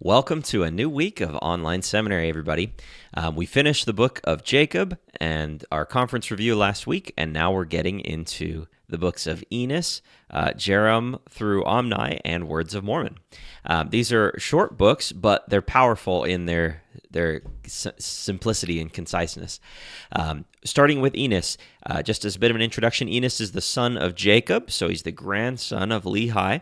Welcome to a new week of online seminary, everybody. We finished the book of Jacob and our conference review last week, and now we're getting into the books of Enos, Jarom through Omni, and Words of Mormon. These are short books, but they're powerful in their simplicity and conciseness. Starting with Enos, just as a bit of an introduction, Enos is the son of Jacob, so he's the grandson of Lehi.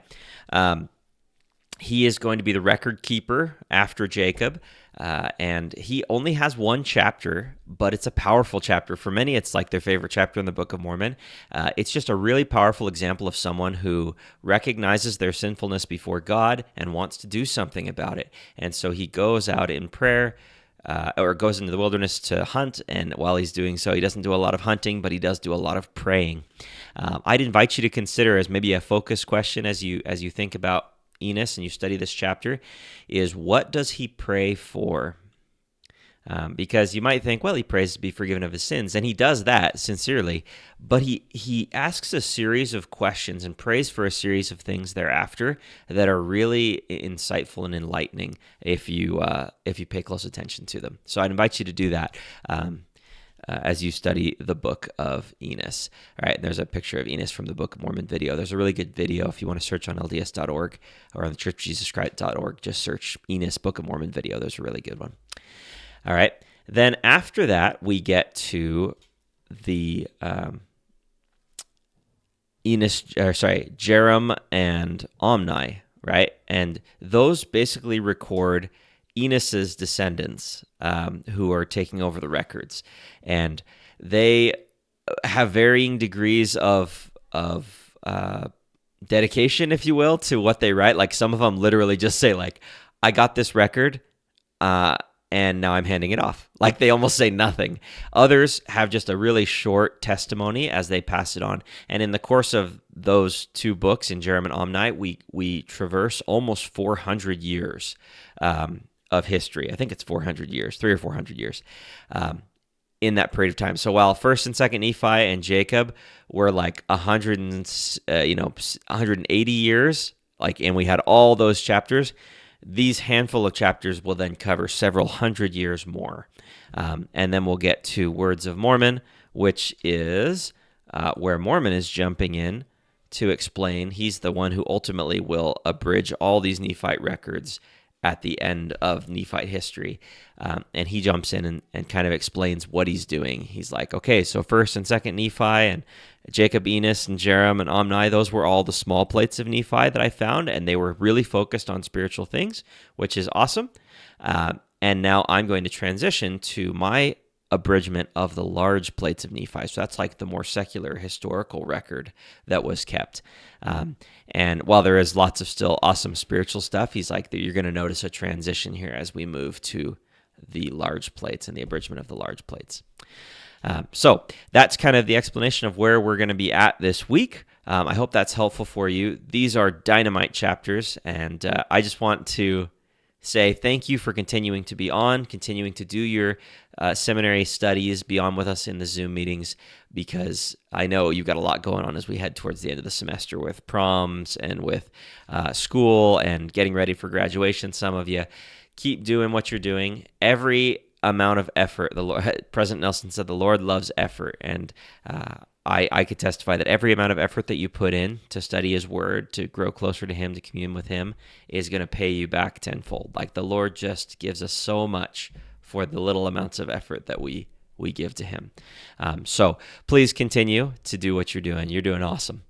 He is going to be the record keeper after Jacob, and he only has one chapter, but it's a powerful chapter. For many, it's like their favorite chapter in the Book of Mormon. It's just a really powerful example of someone who recognizes their sinfulness before God and wants to do something about it. And so he goes out in prayer, or goes into the wilderness to hunt, and while he's doing so, he doesn't do a lot of hunting, but he does do a lot of praying. I'd invite you to consider as maybe a focus question as you think about Enos and you study this chapter, is what does he pray for? Because you might think, well, he prays to be forgiven of his sins, and he does that sincerely, but he asks a series of questions and prays for a series of things thereafter that are really insightful and enlightening if you pay close attention to them. So I'd invite you to do that as you study the book of Enos. All right, there's a picture of Enos from the Book of Mormon video. There's a really good video if you want to search on LDS.org or on the churchofjesuschrist.org. Just search Enos Book of Mormon video. There's a really good one. All right, then after that, we get to the Jarom and Omni, right? And those basically record Enos's descendants who are taking over the records, and they have varying degrees of dedication, if you will, to what they write. Like some of them literally just say, like, "I got this record, and now I'm handing it off." Like they almost say nothing. Others have just a really short testimony as they pass it on. And in the course of those two books, in Jarom and Omni, we traverse almost 400 years of history. I think it's 400 years, 300 or 400 years in that period of time. So while 1st and 2nd Nephi and Jacob were like 180 years, and we had all those chapters, these handful of chapters will then cover several hundred years more. And then we'll get to Words of Mormon, which is where Mormon is jumping in to explain. He's the one who ultimately will abridge all these Nephite records at the end of Nephite history. And he jumps in and kind of explains what he's doing. He's like, okay, so 1st and 2nd Nephi and Jacob, Enos, and Jarom and Omni, those were all the small plates of Nephi that I found, and they were really focused on spiritual things, which is awesome. And now I'm going to transition to my abridgment of the large plates of Nephi. So that's like the more secular historical record that was kept. And while there is lots of still awesome spiritual stuff, he's like, you're going to notice a transition here as we move to the large plates and the abridgment of the large plates. So that's kind of the explanation of where we're going to be at this week. I hope that's helpful for you. These are dynamite chapters, and I just want to say thank you for continuing to be on, continuing to do your seminary studies, be on with us in the Zoom meetings, because I know you've got a lot going on as we head towards the end of the semester with proms and with school and getting ready for graduation. Some of you keep doing what you're doing. Every amount of effort, President Nelson said, the Lord loves effort, and I could testify that every amount of effort that you put in to study His Word, to grow closer to Him, to commune with Him, is going to pay you back tenfold. Like the Lord just gives us so much for the little amounts of effort that we give to Him. So please continue to do what you're doing. You're doing awesome.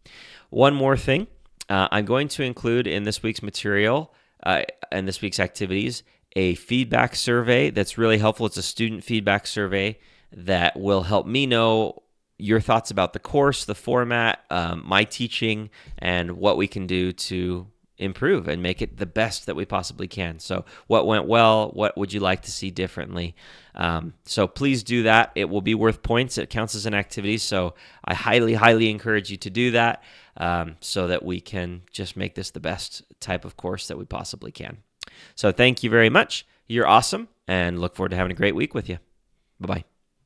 One more thing, I'm going to include in this week's material and this week's activities a feedback survey that's really helpful. It's a student feedback survey that will help me know your thoughts about the course, the format, my teaching, and what we can do to improve and make it the best that we possibly can. So what went well? What would you like to see differently? So please do that. It will be worth points. It counts as an activity. So I highly, highly encourage you to do that so that we can just make this the best type of course that we possibly can. So thank you very much. You're awesome, and look forward to having a great week with you. Bye-bye.